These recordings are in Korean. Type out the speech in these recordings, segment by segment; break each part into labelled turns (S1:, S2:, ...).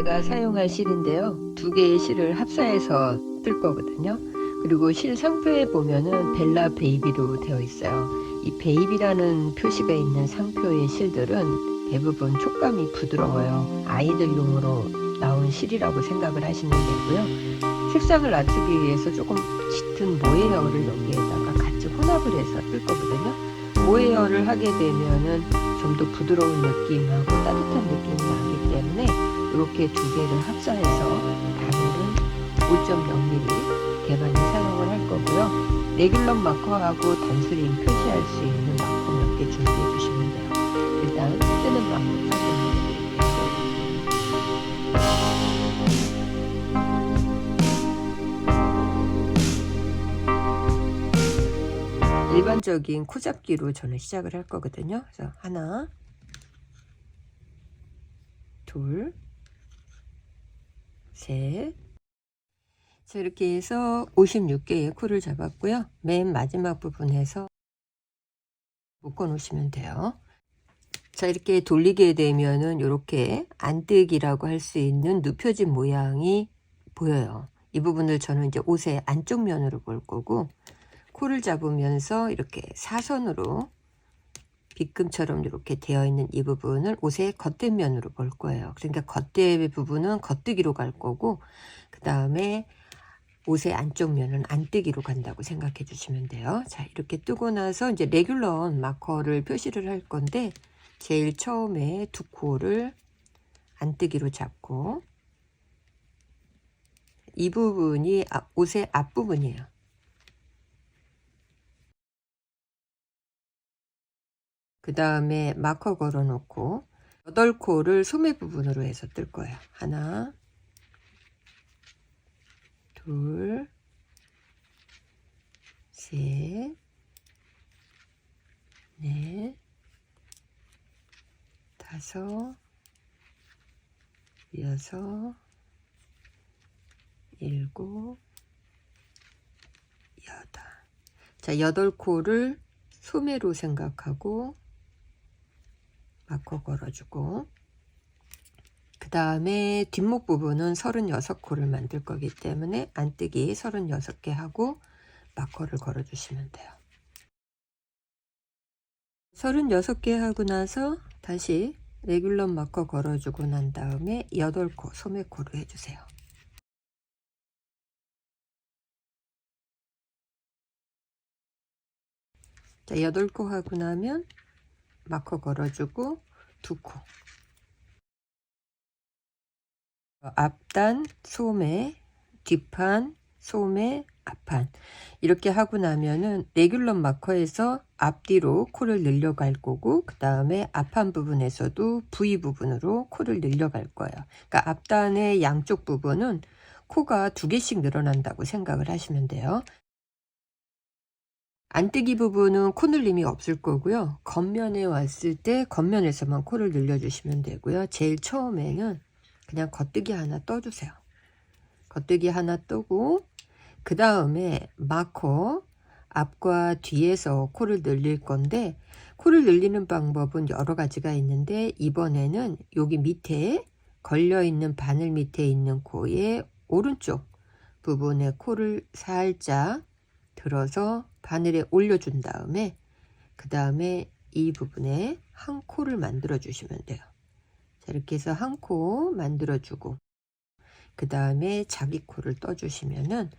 S1: 제가 사용할 실인데요. 두 개의 실을 합사해서 뜰 거거든요. 그리고 실 상표에 보면은 벨라 베이비로 되어 있어요. 이 베이비라는 표시가 있는 상표의 실들은 대부분 촉감이 부드러워요. 아이들용으로 나온 실이라고 생각을 하시면 되고요. 색상을 낮추기 위해서 조금 짙은 모헤어를 여기에다가 같이 혼합을 해서 뜰 거거든요. 모헤어를 하게 되면은 좀 더 부드러운 느낌하고 따뜻한 느낌이 나기 때문에 이렇게 두 개를 합사해서 단위는 5.0mm 개만이 사용을 할 거고요. 레귤럼 마커하고 단수림 표시할 수 있는 마커 몇 개 준비해 주시면 돼요. 일단 뜨는 방법 설명해 드릴게요. 일반적인 코잡기로 저는 시작을 할 거거든요. 그래서 하나, 둘, 셋. 자, 이렇게 해서 56개의 코를 잡았고요. 맨 마지막 부분에서 묶어 놓으시면 돼요. 자, 이렇게 돌리게 되면은 이렇게 안뜨기라고 할 수 있는 눕혀진 모양이 보여요. 이 부분을 저는 이제 옷의 안쪽 면으로 볼 거고, 코를 잡으면서 이렇게 사선으로 빗금처럼 이렇게 되어 있는 이 부분을 옷의 겉뒷면으로 볼 거예요. 그러니까 겉대 부분은 겉뜨기로 갈 거고, 그 다음에 옷의 안쪽 면은 안뜨기로 간다고 생각해 주시면 돼요. 자, 이렇게 뜨고 나서 이제 레귤런 마커를 표시를 할 건데, 제일 처음에 두 코를 안뜨기로 잡고, 이 부분이 옷의 앞부분이에요. 그 다음에 마커 걸어 놓고 8코를 소매 부분으로 해서 뜰 거예요. 하나, 둘, 셋, 넷, 다섯, 여섯, 일곱, 여덟. 자, 8코를 소매로 생각하고 마커 걸어주고, 그 다음에 뒷목 부분은 36코를 만들 거기 때문에 안뜨기 36개 하고 마커를 걸어 주시면 돼요. 36개 하고 나서 다시 레귤럼 마커 걸어주고 난 다음에 8코 소매코로 해주세요. 자, 8코 하고 나면 마커 걸어주고 2코. 앞단, 소매, 뒷판, 소매, 앞판. 이렇게 하고 나면은 레귤럼 마커에서 앞뒤로 코를 늘려갈 거고, 그 다음에 앞판 부분에서도 V 부분으로 코를 늘려갈 거예요. 그러니까 앞단의 양쪽 부분은 코가 2개씩 늘어난다고 생각을 하시면 돼요. 안뜨기 부분은 코 늘림이 없을 거고요. 겉면에 왔을 때 겉면에서만 코를 늘려주시면 되고요. 제일 처음에는 그냥 겉뜨기 하나 떠주세요. 겉뜨기 하나 뜨고, 그 다음에 마커 앞과 뒤에서 코를 늘릴 건데, 코를 늘리는 방법은 여러 가지가 있는데, 이번에는 여기 밑에 걸려있는 바늘 밑에 있는 코의 오른쪽 부분에 코를 살짝 들어서 바늘에 올려준 다음에, 그 다음에 이 부분에 한 코를 만들어 주시면 돼요. 자, 이렇게 해서 한 코 만들어 주고, 그 다음에 자기 코를 떠 주시면은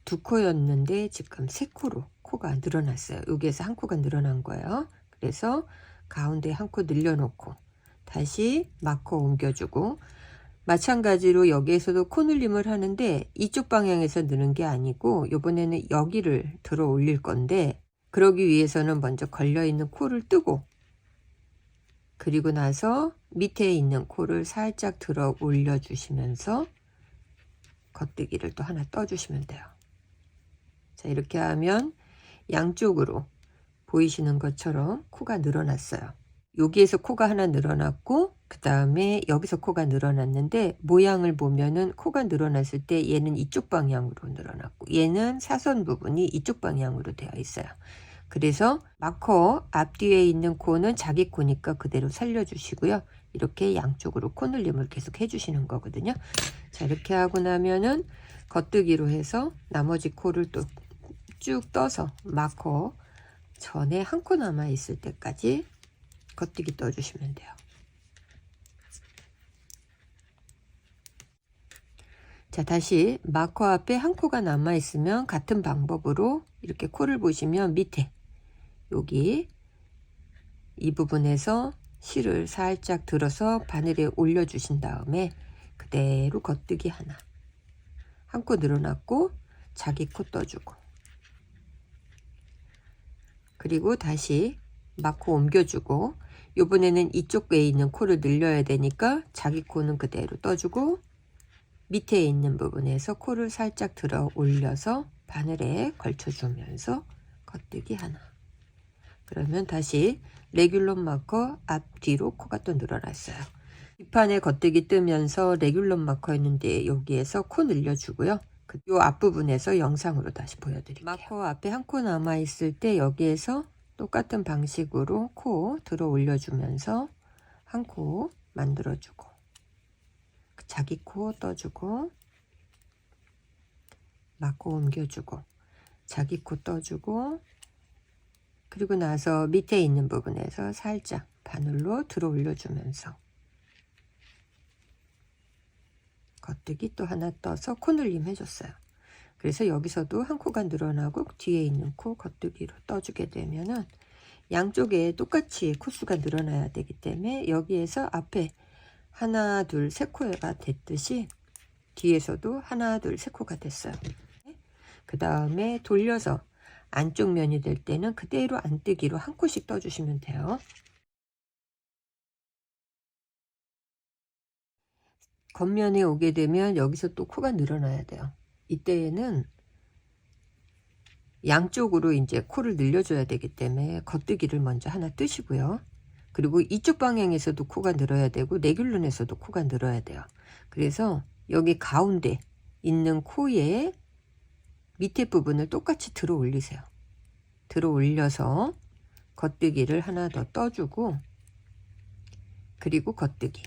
S1: 2코였는데 지금 3코로 코가 늘어났어요. 여기에서 한 코가 늘어난 거예요. 그래서 가운데 한 코 늘려놓고 다시 마커 옮겨주고, 마찬가지로 여기에서도 코 늘림을 하는데 이쪽 방향에서 느는 게 아니고 이번에는 여기를 들어 올릴 건데, 그러기 위해서는 먼저 걸려있는 코를 뜨고, 그리고 나서 밑에 있는 코를 살짝 들어 올려 주시면서 겉뜨기를 또 하나 떠 주시면 돼요. 자, 이렇게 하면 양쪽으로 보이시는 것처럼 코가 늘어났어요. 여기에서 코가 하나 늘어났고, 그 다음에 여기서 코가 늘어났는데, 모양을 보면은 코가 늘어났을 때 얘는 이쪽 방향으로 늘어났고, 얘는 사선 부분이 이쪽 방향으로 되어 있어요. 그래서 마커 앞뒤에 있는 코는 자기 코니까 그대로 살려주시고요. 이렇게 양쪽으로 코늘림을 계속 해주시는 거거든요. 자, 이렇게 하고 나면은 겉뜨기로 해서 나머지 코를 또 쭉 떠서 마커 전에 한 코 남아 있을 때까지 겉뜨기 떠주시면 돼요. 자, 다시 마커 앞에 한 코가 남아 있으면 같은 방법으로 이렇게 코를 보시면 밑에 여기 이 부분에서 실을 살짝 들어서 바늘에 올려 주신 다음에 그대로 겉뜨기 하나, 한 코 늘어났고 자기 코 떠주고, 그리고 다시 마커 옮겨주고, 이번에는 이쪽에 있는 코를 늘려야 되니까 자기 코는 그대로 떠주고, 밑에 있는 부분에서 코를 살짝 들어 올려서 바늘에 걸쳐주면서 겉뜨기 하나. 그러면 다시 레귤럼 마커 앞뒤로 코가 또 늘어났어요. 뒷판에 겉뜨기 뜨면서 레귤럼 마커 있는데 여기에서 코 늘려주고요. 이 앞부분에서 영상으로 다시 보여드릴게요. 마커 앞에 한 코 남아 있을 때 여기에서 똑같은 방식으로 코 들어 올려주면서 한 코 만들어주고, 자기 코 떠주고, 마커 옮겨주고, 자기 코 떠주고, 그리고 나서 밑에 있는 부분에서 살짝 바늘로 들어 올려주면서 겉뜨기 또 하나 떠서 코늘림 해줬어요. 그래서 여기서도 한 코가 늘어나고 뒤에 있는 코 겉뜨기로 떠주게 되면은 양쪽에 똑같이 코수가 늘어나야 되기 때문에 여기에서 앞에 하나 둘 세 코가 됐듯이 뒤에서도 하나 둘 세 코가 됐어요. 그 다음에 돌려서 안쪽 면이 될 때는 그대로 안뜨기로 한 코씩 떠주시면 돼요. 겉면에 오게 되면 여기서 또 코가 늘어나야 돼요. 이때에는 양쪽으로 이제 코를 늘려줘야 되기 때문에 겉뜨기를 먼저 하나 뜨시고요. 그리고 이쪽 방향에서도 코가 늘어야 되고 레귤론에서도 코가 늘어야 돼요. 그래서 여기 가운데 있는 코의 밑에 부분을 똑같이 들어 올리세요. 들어 올려서 겉뜨기를 하나 더 떠주고, 그리고 겉뜨기.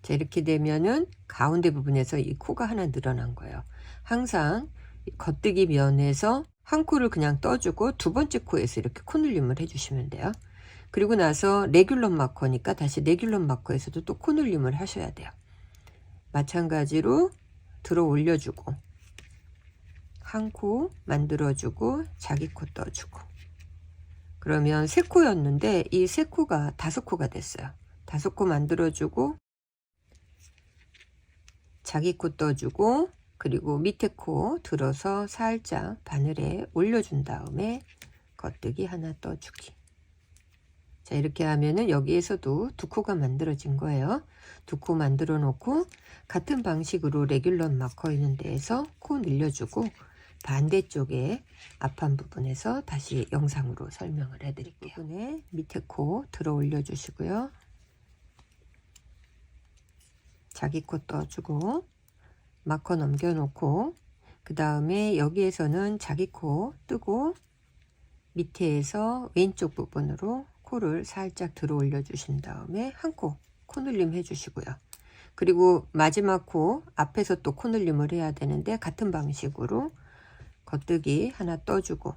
S1: 자, 이렇게 되면은 가운데 부분에서 이 코가 하나 늘어난 거예요. 항상 겉뜨기 면에서 한 코를 그냥 떠주고 두 번째 코에서 이렇게 코늘림을 해주시면 돼요. 그리고 나서 레귤럼 마커니까 다시 레귤럼 마커에서도 또 코늘림을 하셔야 돼요. 마찬가지로 들어 올려주고 한 코 만들어주고 자기 코 떠주고, 그러면 세 코였는데 이 세 코가 다섯 코가 됐어요. 다섯 코 만들어주고 자기 코 떠주고, 그리고 밑에 코 들어서 살짝 바늘에 올려준 다음에 겉뜨기 하나 떠주기. 자, 이렇게 하면은 여기에서도 두 코가 만들어진 거예요. 두 코 만들어 놓고 같은 방식으로 레귤런 마커 있는 데에서 코 늘려주고, 반대쪽에 앞판 부분에서 다시 영상으로 설명을 해 드릴게요. 부분에 밑에 코 들어 올려 주시고요. 자기 코 떠주고 마커 넘겨 놓고, 그 다음에 여기에서는 자기 코 뜨고 밑에서 왼쪽 부분으로 코를 살짝 들어 올려 주신 다음에 한 코 코늘림 해 주시고요. 그리고 마지막 코 앞에서 또 코늘림을 해야 되는데 같은 방식으로 겉뜨기 하나 떠주고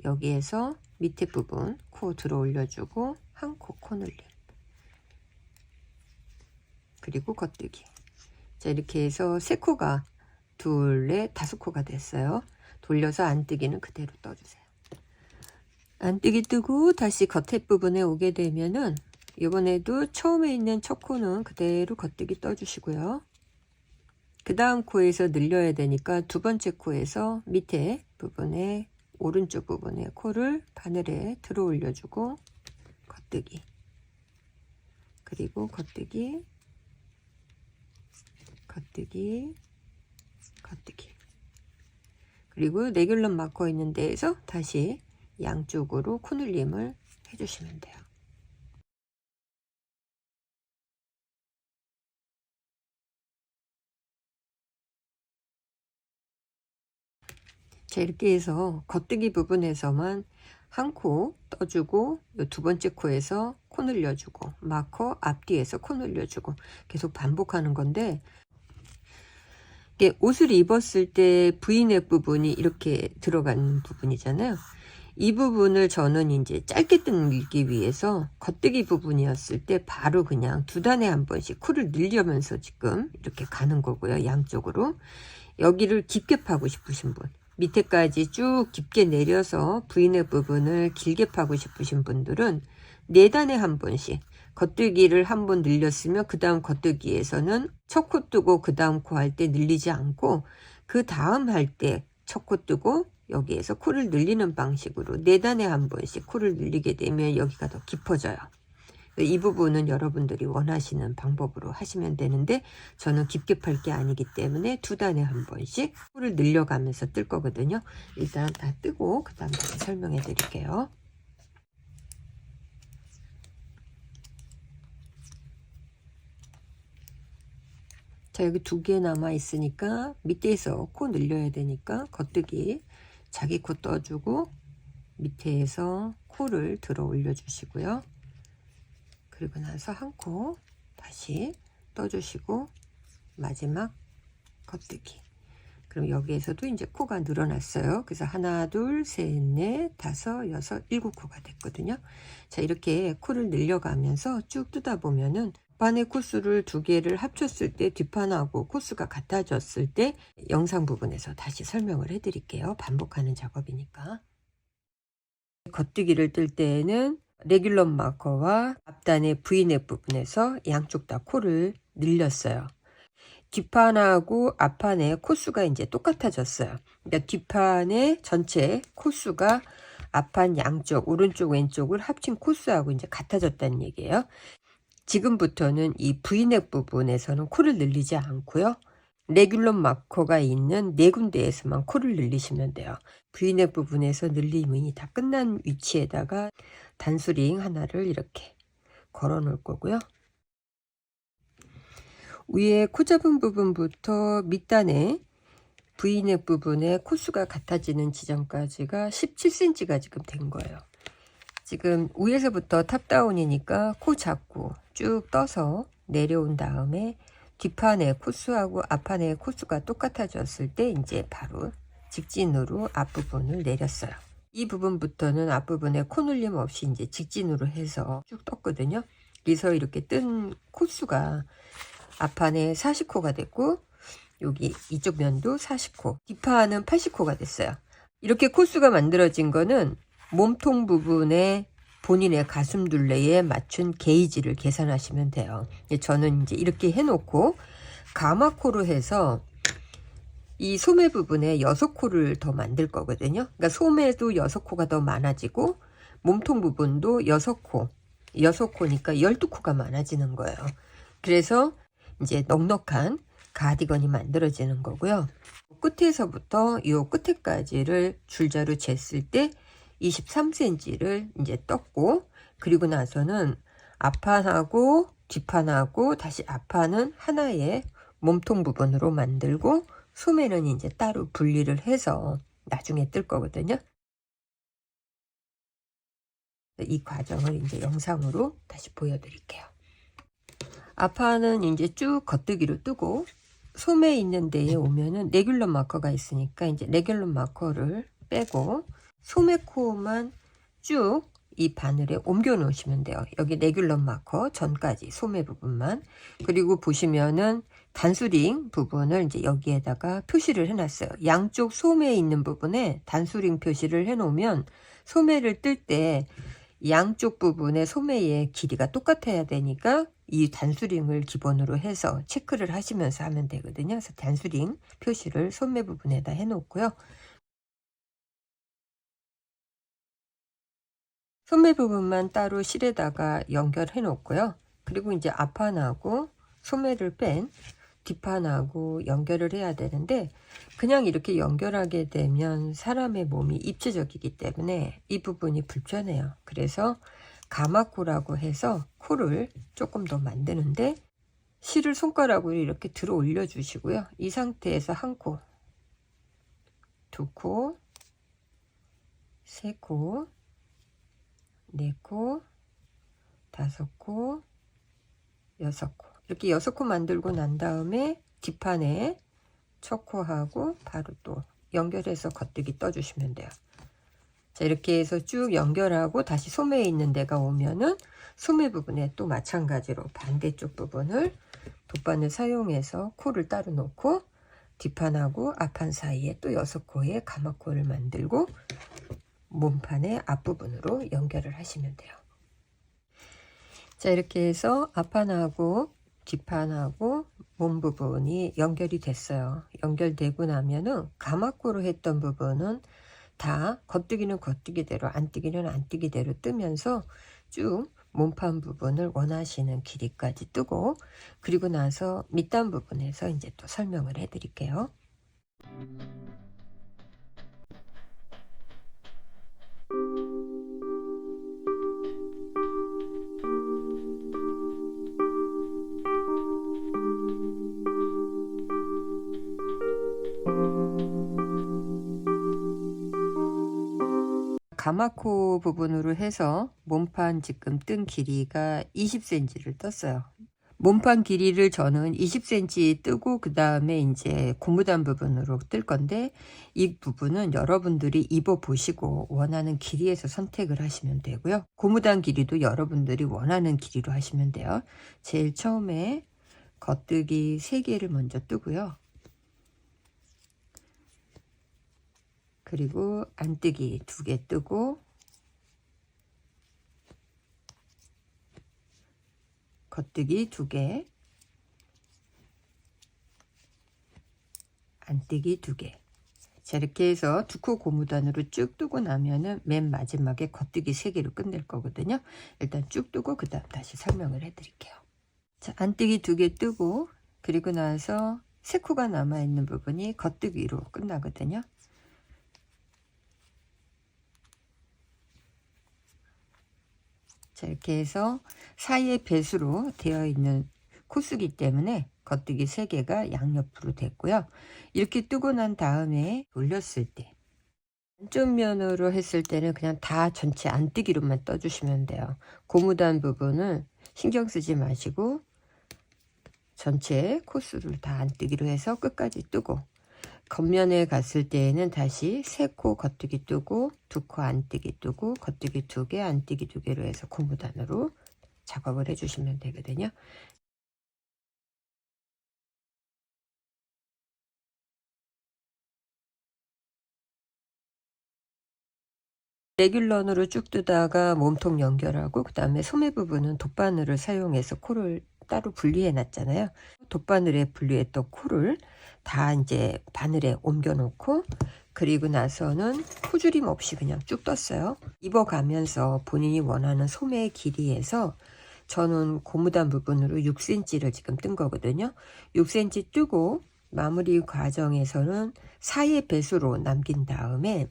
S1: 여기에서 밑에 부분 코 들어 올려주고 한 코 코늘림, 그리고 겉뜨기. 자, 이렇게 해서 세 코가 둘, 넷, 다섯 코가 됐어요. 돌려서 안뜨기는 그대로 떠주세요. 안뜨기 뜨고 다시 겉에 부분에 오게 되면은 이번에도 처음에 있는 첫 코는 그대로 겉뜨기 떠주시고요. 그 다음 코에서 늘려야 되니까 두 번째 코에서 밑에 부분에 오른쪽 부분에 코를 바늘에 들어 올려주고 겉뜨기, 그리고 겉뜨기, 겉뜨기, 겉뜨기, 그리고 레귤럼 마커 있는 데에서 다시 양쪽으로 코늘림을 해주시면 돼요. 자, 이렇게 해서 겉뜨기 부분에서만 한 코 떠주고 요 두 번째 코에서 코 늘려주고 마커 앞뒤에서 코 늘려주고 계속 반복하는 건데, 이게 옷을 입었을 때 V넥 부분이 이렇게 들어간 부분이잖아요. 이 부분을 저는 이제 짧게 당기기 위해서 겉뜨기 부분이었을 때 바로 그냥 두 단에 한 번씩 코를 늘려면서 지금 이렇게 가는 거고요. 양쪽으로. 여기를 깊게 파고 싶으신 분, 밑에까지 쭉 깊게 내려서 V넥 부분을 길게 파고 싶으신 분들은 4단에 한 번씩 겉뜨기를 한 번 늘렸으면 그 다음 겉뜨기에서는 첫 코 뜨고 그 다음 코 할 때 늘리지 않고 그 다음 할 때 첫 코 뜨고 여기에서 코를 늘리는 방식으로 4단에 한 번씩 코를 늘리게 되면 여기가 더 깊어져요. 이 부분은 여러분들이 원하시는 방법으로 하시면 되는데, 저는 깊게 팔 게 아니기 때문에 2단에 한 번씩 코를 늘려가면서 뜰 거거든요. 일단 다 뜨고 그 다음 다시 설명해 드릴게요. 자, 여기 2개 남아 있으니까 밑에서 코 늘려야 되니까 겉뜨기 자기 코 떠주고 밑에서 코를 들어 올려 주시고요. 그리고 나서 한 코 다시 떠주시고 마지막 겉뜨기. 그럼 여기에서도 이제 코가 늘어났어요. 그래서 하나, 둘, 셋, 넷, 다섯, 여섯, 7코가 됐거든요. 자, 이렇게 코를 늘려가면서 쭉 뜨다 보면은 앞판의 코수를 2개를 합쳤을 때 뒷판하고 코수가 같아졌을 때 영상 부분에서 다시 설명을 해 드릴게요. 반복하는 작업이니까. 겉뜨기를 뜰 때에는 레귤러 마커와 앞단의 V넥 부분에서 양쪽 다 코를 늘렸어요. 뒷판하고 앞판의 코수가 이제 똑같아졌어요. 그러니까 뒷판의 전체 코수가 앞판 양쪽 오른쪽 왼쪽을 합친 코수하고 이제 같아졌다는 얘기예요. 지금부터는 이 V넥 부분에서는 코를 늘리지 않고요. 레귤러 마커가 있는 4군데에서만 코를 늘리시면 돼요. V넥 부분에서 늘림이 다 끝난 위치에다가 단수링 하나를 이렇게 걸어 놓을 거고요. 위에 코 잡은 부분부터 밑단에 V넥 부분에 코수가 같아지는 지점까지가 17cm가 지금 된 거예요. 지금 위에서부터 탑다운이니까 코 잡고 쭉 떠서 내려온 다음에 뒷판의 코수하고 앞판의 코수가 똑같아졌을 때 이제 바로 직진으로 앞부분을 내렸어요. 이 부분부터는 앞부분에 코 눌림 없이 이제 직진으로 해서 쭉 떴거든요. 그래서 이렇게 뜬 코수가 앞판에 40코가 됐고 여기 이쪽 면도 40코, 뒷판은 80코가 됐어요. 이렇게 코수가 만들어진 거는 몸통 부분에 본인의 가슴 둘레에 맞춘 게이지를 계산하시면 돼요. 저는 이제 이렇게 해놓고 가마코로 해서 이 소매 부분에 6코를 더 만들 거거든요. 그러니까 소매도 6코가 더 많아지고 몸통 부분도 6코, 6코니까 12코가 많아지는 거예요. 그래서 이제 넉넉한 가디건이 만들어지는 거고요. 끝에서부터 이 끝에까지를 줄자로 쟀을 때 23cm를 이제 떴고, 그리고 나서는 앞판하고 뒷판하고 다시 앞판은 하나의 몸통 부분으로 만들고 소매는 이제 따로 분리를 해서 나중에 뜰 거거든요. 이 과정을 이제 영상으로 다시 보여드릴게요. 앞판은 이제 쭉 겉뜨기로 뜨고 소매 있는 데에 오면은 레귤러 마커가 있으니까 이제 레귤러 마커를 빼고 소매코만 쭉 이 바늘에 옮겨 놓으시면 돼요. 여기 레귤러 마커 전까지 소매 부분만. 그리고 보시면은 단수링 부분을 이제 여기에다가 표시를 해놨어요. 양쪽 소매에 있는 부분에 단수링 표시를 해놓으면 소매를 뜰 때 양쪽 부분의 소매의 길이가 똑같아야 되니까 이 단수링을 기본으로 해서 체크를 하시면서 하면 되거든요. 그래서 단수링 표시를 소매 부분에다 해놓고요. 소매 부분만 따로 실에다가 연결해 놓고요. 그리고 이제 앞판하고 소매를 뺀 뒷판하고 연결을 해야 되는데, 그냥 이렇게 연결하게 되면 사람의 몸이 입체적이기 때문에 이 부분이 불편해요. 그래서 가마코라고 해서 코를 조금 더 만드는데, 실을 손가락으로 이렇게 들어 올려 주시고요. 이 상태에서 한 코, 두 코, 세 코, 4코, 5코, 6코. 이렇게 6코 만들고 난 다음에 뒷판에 첫 코하고 바로 또 연결해서 겉뜨기 떠주시면 돼요. 자, 이렇게 해서 쭉 연결하고 다시 소매에 있는 데가 오면은 소매 부분에 또 마찬가지로 반대쪽 부분을 돗바늘 사용해서 코를 따로 놓고 뒷판하고 앞판 사이에 또 6코의 가마코를 만들고 몸판의 앞부분으로 연결을 하시면 돼요. 자, 이렇게 해서 앞판하고 뒷판하고 몸 부분이 연결이 됐어요. 연결되고 나면은 가마코로 했던 부분은 다 겉뜨기는 겉뜨기대로, 안뜨기는 안뜨기대로 뜨면서 쭉 몸판 부분을 원하시는 길이까지 뜨고, 그리고 나서 밑단 부분에서 이제 또 설명을 해 드릴게요. 가마코 부분으로 해서 몸판 지금 뜬 길이가 20cm를 떴어요. 몸판 길이를 저는 20cm 뜨고 그 다음에 이제 고무단 부분으로 뜰 건데, 이 부분은 여러분들이 입어 보시고 원하는 길이에서 선택을 하시면 되고요. 고무단 길이도 여러분들이 원하는 길이로 하시면 돼요. 제일 처음에 겉뜨기 3개를 먼저 뜨고요. 그리고 안뜨기 2개 뜨고 겉뜨기 2개, 안뜨기 2개. 자, 이렇게 해서 2코 고무단으로 쭉 뜨고 나면은 맨 마지막에 겉뜨기 3개로 끝낼 거거든요. 일단 쭉 뜨고 그 다음 다시 설명을 해 드릴게요. 자, 안뜨기 2개 뜨고 그리고 나서 3코가 남아있는 부분이 겉뜨기로 끝나거든요. 자, 이렇게 해서 사이에 배수로 되어 있는 코수기 때문에 겉뜨기 3개가 양옆으로 됐고요. 이렇게 뜨고 난 다음에 올렸을 때 안쪽 면으로 했을 때는 그냥 다 전체 안뜨기로만 떠주시면 돼요. 고무단 부분은 신경 쓰지 마시고 전체 코수를 다 안뜨기로 해서 끝까지 뜨고, 겉면에 갔을 때에는 다시 3코 겉뜨기 뜨고 2코 안뜨기 뜨고 겉뜨기 2개 안뜨기 2개로 해서 고무단으로 작업을 해주시면 되거든요. 레귤런으로 쭉 뜨다가 몸통 연결하고 그 다음에 소매 부분은 돗바늘을 사용해서 코를 따로 분리해 놨잖아요. 돗바늘에 분리했던 코를 다 이제 바늘에 옮겨 놓고, 그리고 나서는 코줄임 없이 그냥 쭉 떴어요. 입어가면서 본인이 원하는 소매의 길이에서 저는 고무단 부분으로 6cm를 지금 뜬 거거든요. 6cm 뜨고 마무리 과정에서는 사이의 배수로 남긴 다음에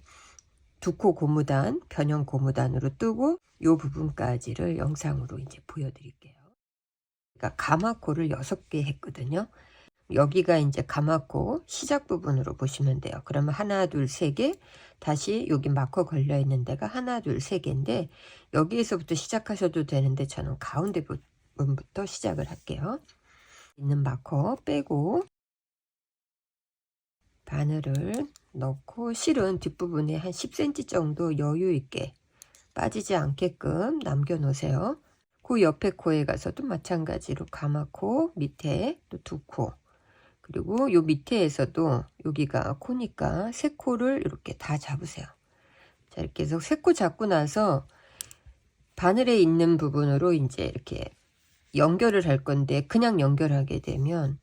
S1: 2코 고무단, 변형 고무단으로 뜨고 이 부분까지를 영상으로 이제 보여드릴게요. 그러니까 가마코를 6개 했거든요. 여기가 이제 가마코 시작 부분으로 보시면 돼요. 그러면 하나, 둘, 3개, 다시 여기 마커 걸려 있는 데가 하나, 둘, 3개인데 여기에서부터 시작하셔도 되는데 저는 가운데 부분부터 시작을 할게요. 있는 마커 빼고 바늘을 넣고 실은 뒷부분에 한 10cm 정도 여유 있게 빠지지 않게끔 남겨 놓으세요. 그 옆에 코에 가서도 마찬가지로 가마코 밑에 또 2코, 그리고 요 밑에에서도 여기가 코니까 3코를 이렇게 다 잡으세요. 자, 이렇게 해서 3코 잡고 나서 바늘에 있는 부분으로 이제 이렇게 연결을 할 건데, 그냥 연결하게 되면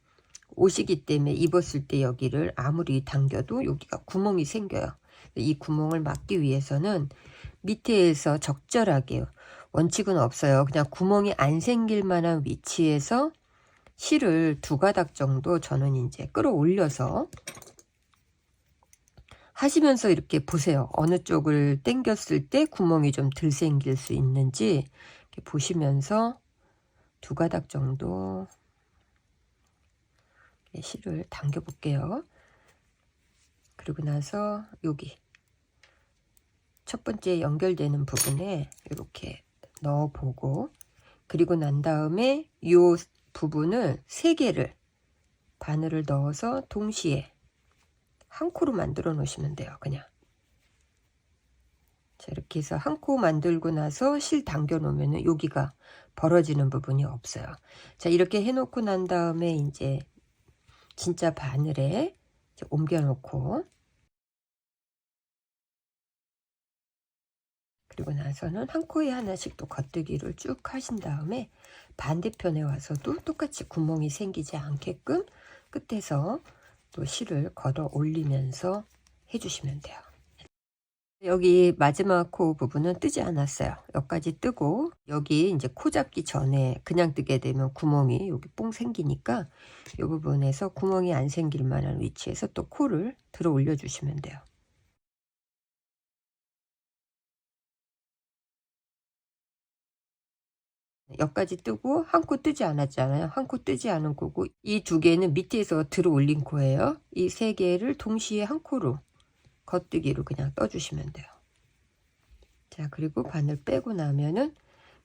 S1: 옷이기 때문에 입었을 때 여기를 아무리 당겨도 여기가 구멍이 생겨요. 이 구멍을 막기 위해서는 밑에에서 적절하게, 원칙은 없어요. 그냥 구멍이 안 생길 만한 위치에서 실을 2가닥 정도 저는 이제 끌어올려서 하시면서 이렇게 보세요. 어느 쪽을 당겼을 때 구멍이 좀 덜 생길 수 있는지 이렇게 보시면서 2가닥 정도 실을 당겨 볼게요. 그리고 나서 여기 첫 번째 연결되는 부분에 이렇게 넣어보고, 그리고 난 다음에 이 부분을 3개를 바늘을 넣어서 동시에 한 코로 만들어 놓으시면 돼요. 그냥 자, 이렇게 해서 한 코 만들고 나서 실 당겨 놓으면 여기가 벌어지는 부분이 없어요. 자, 이렇게 해 놓고 난 다음에 이제 진짜 바늘에 이제 옮겨 놓고, 그리고 나서는 한 코에 하나씩 또 겉뜨기를 쭉 하신 다음에 반대편에 와서도 똑같이 구멍이 생기지 않게끔 끝에서 또 실을 걸어 올리면서 해주시면 돼요. 여기 마지막 코 부분은 뜨지 않았어요. 여기까지 뜨고, 여기 이제 코 잡기 전에 그냥 뜨게 되면 구멍이 여기 뽕 생기니까 이 부분에서 구멍이 안 생길 만한 위치에서 또 코를 들어 올려 주시면 돼요. 여기까지 뜨고 한 코 뜨지 않았잖아요. 한 코 뜨지 않은 코고, 이 2개는 밑에서 들어 올린 코예요. 이 3개를 동시에 한 코로 겉뜨기로 그냥 떠주시면 돼요. 자, 그리고 바늘 빼고 나면은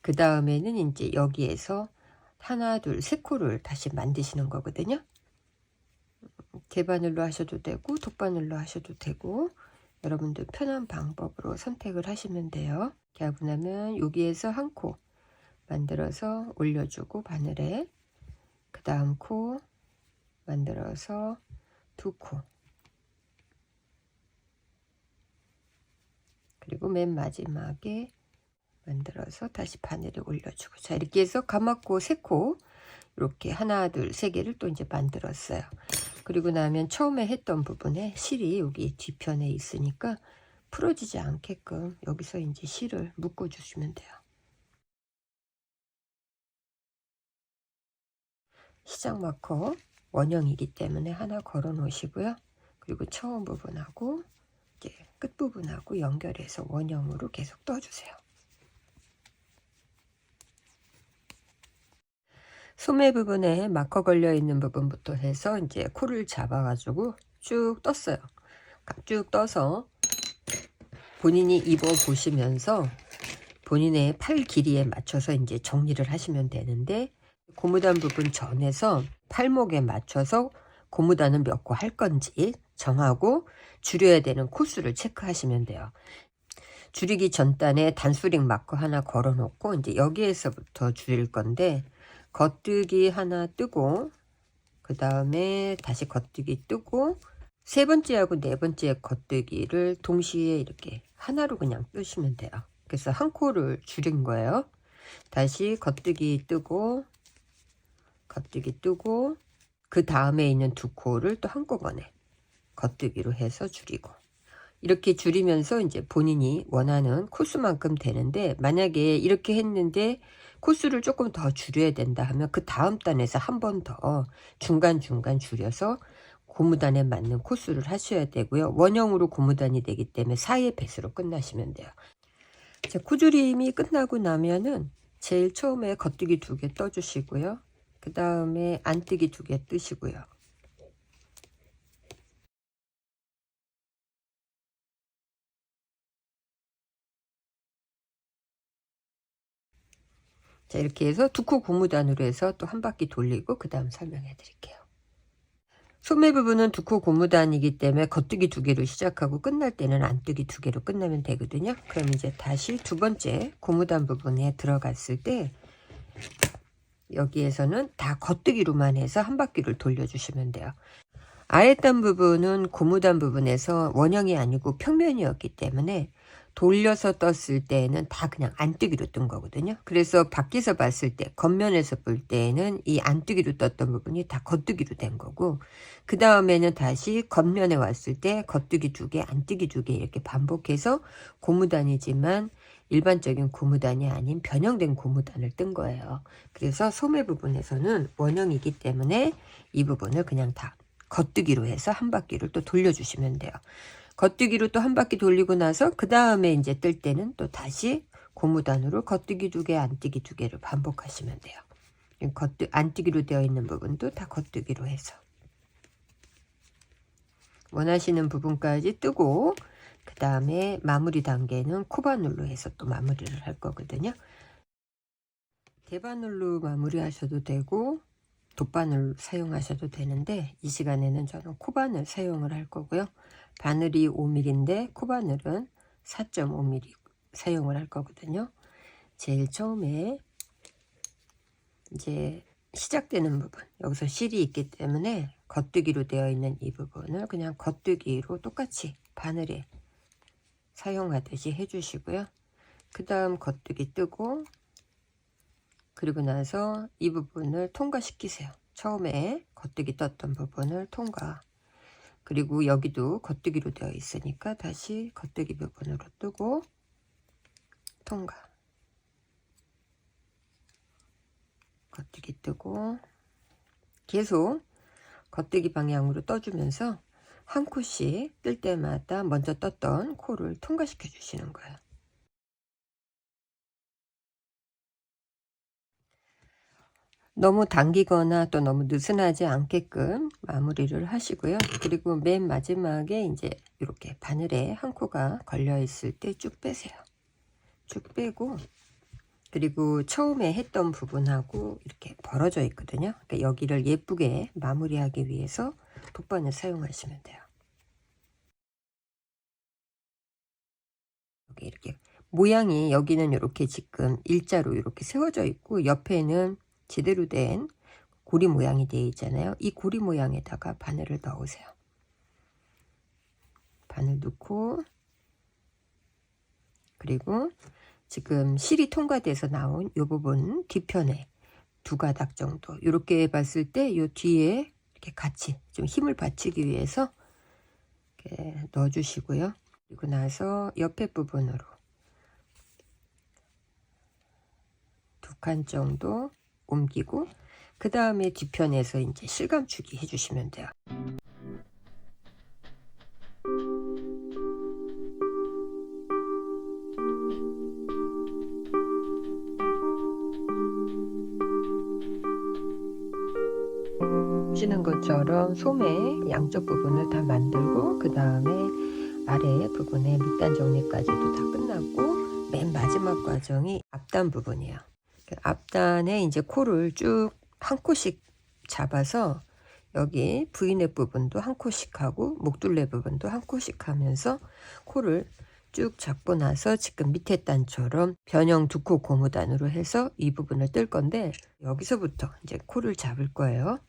S1: 그 다음에는 이제 여기에서 하나, 둘, 3코를 다시 만드시는 거거든요. 대바늘로 하셔도 되고 돗바늘로 하셔도 되고, 여러분들 편한 방법으로 선택을 하시면 돼요. 이렇게 하고 나면 여기에서 한 코 만들어서 올려주고, 바늘에 그 다음 코 만들어서 2코, 그리고 맨 마지막에 만들어서 다시 바늘에 올려주고, 자, 이렇게 해서 감았고 3코 이렇게 하나, 둘, 3개를 또 이제 만들었어요. 그리고 나면 처음에 했던 부분에 실이 여기 뒤편에 있으니까 풀어지지 않게끔 여기서 이제 실을 묶어 주시면 돼요. 시작 마커 원형이기 때문에 하나 걸어 놓으시고요. 그리고 처음 부분하고 이제 끝 부분하고 연결해서 원형으로 계속 떠주세요. 소매 부분에 마커 걸려 있는 부분부터 해서 이제 코를 잡아 가지고 쭉 떴어요. 쭉 떠서 본인이 입어 보시면서 본인의 팔 길이에 맞춰서 이제 정리를 하시면 되는데, 고무단 부분 전에서 팔목에 맞춰서 고무단은 몇 코 할 건지 정하고 줄여야 되는 코수를 체크하시면 돼요. 줄이기 전 단에 단수링 마커 하나 걸어 놓고 이제 여기에서부터 줄일 건데, 겉뜨기 하나 뜨고 그 다음에 다시 겉뜨기 뜨고, 3번째하고 4번째 겉뜨기를 동시에 이렇게 하나로 그냥 뜨시면 돼요. 그래서 한 코를 줄인 거예요. 다시 겉뜨기 뜨고 겉뜨기 뜨고, 그 다음에 있는 2코를 또 한꺼번에 겉뜨기로 해서 줄이고, 이렇게 줄이면서 이제 본인이 원하는 코수만큼 되는데, 만약에 이렇게 했는데 코수를 조금 더 줄여야 된다 하면 그 다음 단에서 한 번 더 중간중간 줄여서 고무단에 맞는 코수를 하셔야 되고요. 원형으로 고무단이 되기 때문에 4의 배수로 끝나시면 돼요. 자, 코줄임이 끝나고 나면은 제일 처음에 겉뜨기 2개 떠주시고요. 그 다음에 안뜨기 2개 뜨시고요. 자, 이렇게 해서 2코 고무단으로 해서 또 한 바퀴 돌리고 그 다음 설명해 드릴게요. 소매 부분은 2코 고무단이기 때문에 겉뜨기 2개로 시작하고 끝날 때는 안뜨기 2개로 끝나면 되거든요. 그럼 이제 다시 2번째 고무단 부분에 들어갔을 때 여기에서는 다 겉뜨기로만 해서 한 바퀴를 돌려주시면 돼요. 아랫단 부분은 고무단 부분에서 원형이 아니고 평면이었기 때문에 돌려서 떴을 때는 다 그냥 안뜨기로 뜬 거거든요. 그래서 밖에서 봤을 때, 겉면에서 볼 때는 이 안뜨기로 떴던 부분이 다 겉뜨기로 된 거고, 그 다음에는 다시 겉면에 왔을 때 겉뜨기 2개, 안뜨기 2개 이렇게 반복해서 고무단이지만 일반적인 고무단이 아닌 변형된 고무단을 뜬 거예요. 그래서 소매 부분에서는 원형이기 때문에 이 부분을 그냥 다 겉뜨기로 해서 한 바퀴를 또 돌려주시면 돼요. 겉뜨기로 또 한 바퀴 돌리고 나서 그 다음에 이제 뜰 때는 또 다시 고무단으로 겉뜨기 2개, 안뜨기 2개를 반복하시면 돼요. 안뜨기로 되어 있는 부분도 다 겉뜨기로 해서 원하시는 부분까지 뜨고, 그 다음에 마무리 단계는 코바늘로 해서 또 마무리를 할 거거든요. 대바늘로 마무리 하셔도 되고 돗바늘 사용하셔도 되는데, 이 시간에는 저는 코바늘 사용을 할 거고요. 바늘이 5mm인데 코바늘은 4.5mm 사용을 할 거거든요. 제일 처음에 이제 시작되는 부분, 여기서 실이 있기 때문에 겉뜨기로 되어 있는 이 부분을 그냥 겉뜨기로 똑같이 바늘에 사용하듯이 해주시고요. 그 다음 겉뜨기 뜨고, 그리고 나서 이 부분을 통과시키세요. 처음에 겉뜨기 떴던 부분을 통과, 그리고 여기도 겉뜨기로 되어 있으니까 다시 겉뜨기 부분으로 뜨고 통과, 겉뜨기 뜨고, 계속 겉뜨기 방향으로 떠주면서 한 코씩 뜰 때마다 먼저 떴던 코를 통과시켜 주시는 거예요. 너무 당기거나 또 너무 느슨하지 않게끔 마무리를 하시고요. 그리고 맨 마지막에 이제 이렇게 바늘에 한 코가 걸려 있을 때 쭉 빼세요. 쭉 빼고, 그리고 처음에 했던 부분하고 이렇게 벌어져 있거든요. 그러니까 여기를 예쁘게 마무리하기 위해서 돗바늘 사용하시면 돼요. 여기 이렇게 모양이, 여기는 이렇게 지금 일자로 이렇게 세워져 있고, 옆에는 제대로 된 고리 모양이 되어 있잖아요. 이 고리 모양에다가 바늘을 넣으세요. 바늘 넣고, 그리고 지금 실이 통과돼서 나온 이 부분 뒤편에 2가닥 정도, 이렇게 봤을 때 이 뒤에 이렇게 같이 좀 힘을 받치기 위해서 이렇게 넣어주시고요. 그리고 나서 옆에 부분으로 2칸 정도 옮기고, 그 다음에 뒤편에서 이제 실감추기 해주시면 돼요. 보시는 것처럼 소매 양쪽 부분을 다 만들고, 그 다음에 아래 부분에 밑단 정리까지도 다 끝났고, 맨 마지막 과정이 앞단 부분이에요. 앞단에 이제 코를 쭉 한 코씩 잡아서 여기 V넥 부분도 한 코씩 하고 목둘레 부분도 한 코씩 하면서 코를 쭉 잡고 나서 지금 밑에 단처럼 변형 2코 고무단으로 해서 이 부분을 뜰 건데, 여기서부터 이제 코를 잡을 거예요.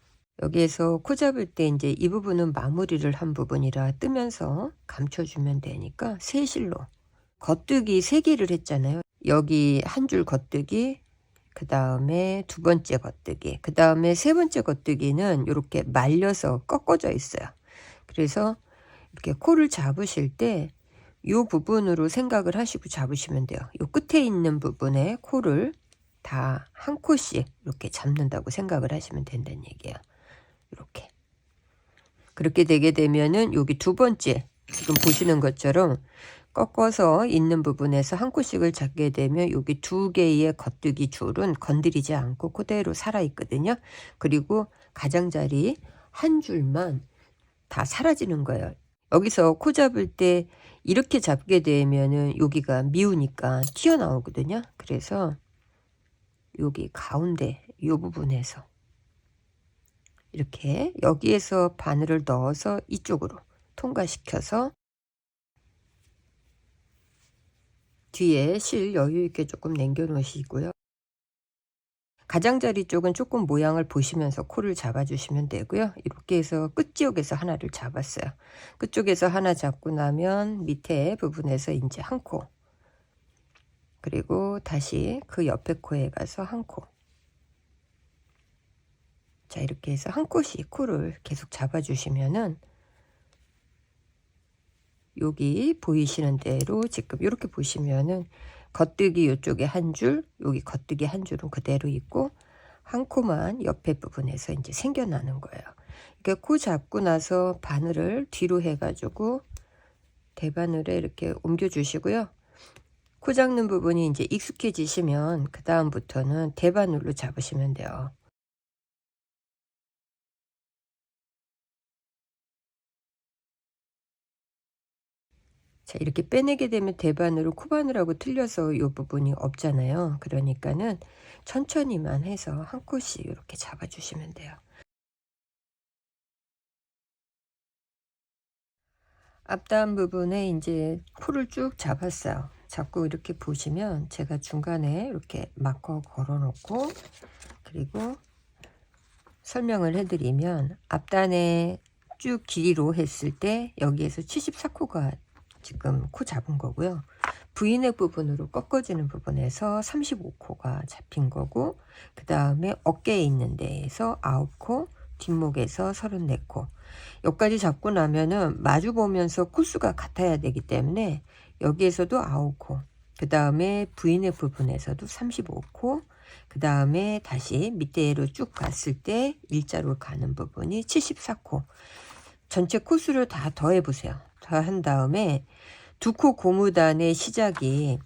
S1: 여기에서 코 잡을 때 이제 이 부분은 마무리를 한 부분이라 뜨면서 감춰주면 되니까 세실로 겉뜨기 3개를 했잖아요. 여기 한 줄 겉뜨기, 그 다음에 2번째 겉뜨기, 그 다음에 3번째 겉뜨기는 이렇게 말려서 꺾어져 있어요. 그래서 이렇게 코를 잡으실 때 이 부분으로 생각을 하시고 잡으시면 돼요. 이 끝에 있는 부분에 코를 다 한 코씩 이렇게 잡는다고 생각을 하시면 된다는 얘기예요. 이렇게. 그렇게 되게 되면은 여기 2번째, 지금 보시는 것처럼 꺾어서 있는 부분에서 한 코씩을 잡게 되면 여기 2개의 겉뜨기 줄은 건드리지 않고 그대로 살아 있거든요. 그리고 가장자리 한 줄만 다 사라지는 거예요. 여기서 코 잡을 때 이렇게 잡게 되면은 여기가 미우니까 튀어나오거든요. 그래서 여기 가운데 이 부분에서 이렇게 여기에서 바늘을 넣어서 이쪽으로 통과시켜서 뒤에 실 여유 있게 조금 남겨 놓으시고요. 가장자리 쪽은 조금 모양을 보시면서 코를 잡아 주시면 되고요. 이렇게 해서 끝지역에서 하나를 잡았어요. 끝쪽에서 하나 잡고 나면 밑에 부분에서 이제 한 코, 그리고 다시 그 옆에 코에 가서 한 코. 자, 이렇게 해서 한 코씩 코를 계속 잡아 주시면은 여기 보이시는 대로 지금 이렇게 보시면은 겉뜨기 이쪽에 한 줄, 여기 겉뜨기 한 줄은 그대로 있고 한 코만 옆에 부분에서 이제 생겨나는 거예요. 그러니까 코 잡고 나서 바늘을 뒤로 해가지고 대바늘에 이렇게 옮겨 주시고요. 코 잡는 부분이 이제 익숙해지시면 그 다음부터는 대바늘로 잡으시면 돼요. 자, 이렇게 빼내게 되면 대바늘로 코바늘하고 틀려서 이 부분이 없잖아요. 그러니까는 천천히만 해서 한 코씩 이렇게 잡아주시면 돼요. 앞단 부분에 이제 코를 쭉 잡았어요. 잡고 이렇게 보시면 제가 중간에 이렇게 마커 걸어 놓고, 그리고 설명을 해드리면 앞단에 쭉 길이로 했을 때 여기에서 74코가 지금 코 잡은 거고요. V넥 부분으로 꺾어지는 부분에서 35코가 잡힌 거고, 그 다음에 어깨에 있는 데에서 9코, 뒷목에서 34코. 여기까지 잡고 나면은 마주 보면서 코수가 같아야 되기 때문에 여기에서도 9코, 그 다음에 V넥 부분에서도 35코, 그 다음에 다시 밑에로 쭉 갔을 때 일자로 가는 부분이 74코. 전체 코수를 다 더해 보세요. 더한 다음에 두 코 고무단의 시작이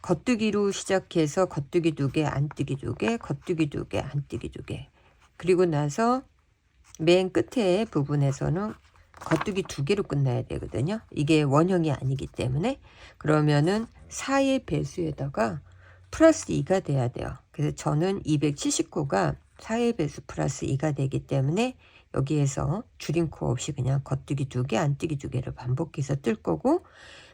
S1: 겉뜨기로 시작해서 겉뜨기 2개, 안뜨기 2개, 겉뜨기 2개, 안뜨기 2개. 그리고 나서 맨 끝에 부분에서는 겉뜨기 2개로 끝나야 되거든요. 이게 원형이 아니기 때문에. 그러면은 4의 배수에다가 플러스 2가 돼야 돼요. 그래서 저는 279가 4의 배수 플러스 2가 되기 때문에 여기에서 줄임코 없이 그냥 겉뜨기 2개, 안뜨기 2개를 반복해서 뜰 거고,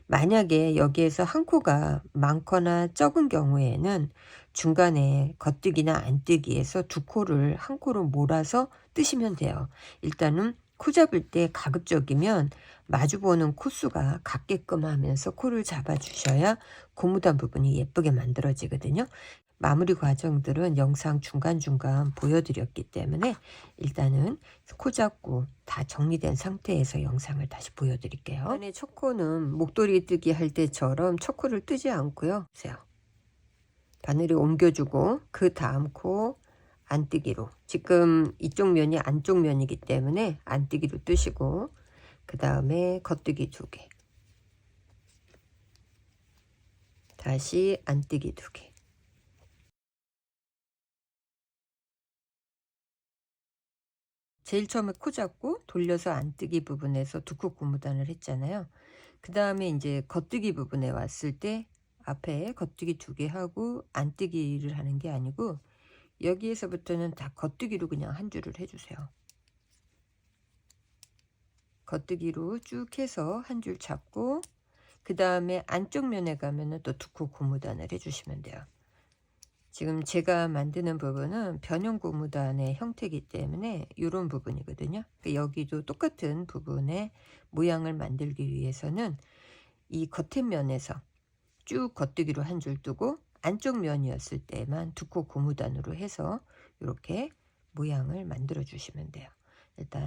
S1: 만약에 여기에서 한 코가 많거나 적은 경우에는 중간에 겉뜨기나 안뜨기에서 두 코를 한 코로 몰아서 뜨시면 돼요. 일단은 코 잡을 때 가급적이면 마주보는 코수가 같게끔 하면서 코를 잡아 주셔야 고무단 부분이 예쁘게 만들어지거든요. 마무리 과정들은 영상 중간중간 보여드렸기 때문에 일단은 코 잡고 다 정리된 상태에서 영상을 다시 보여드릴게요. 안에 첫 코는 목도리 뜨기 할 때처럼 첫 코를 뜨지 않고요. 보세요. 바늘을 옮겨주고 그 다음 코 안뜨기로, 지금 이쪽 면이 안쪽 면이기 때문에 안뜨기로 뜨시고, 그 다음에 겉뜨기 2개, 다시 안뜨기 2개, 제일 처음에 코 잡고 돌려서 안뜨기 부분에서 두 코 고무단을 했잖아요. 그 다음에 이제 겉뜨기 부분에 왔을 때 앞에 겉뜨기 2개 하고 안뜨기를 하는 게 아니고 여기에서부터는 다 겉뜨기로 그냥 한 줄을 해주세요. 겉뜨기로 쭉 해서 한 줄 잡고, 그 다음에 안쪽 면에 가면은 또 두 코 고무단을 해주시면 돼요. 지금 제가 만드는 부분은 변형 고무단의 형태이기 때문에 이런 부분이거든요. 여기도 똑같은 부분의 모양을 만들기 위해서는 이 겉에 면에서 쭉 겉뜨기로 한 줄 뜨고, 안쪽 면이었을 때만 두 코 고무단으로 해서 이렇게 모양을 만들어 주시면 돼요. 일단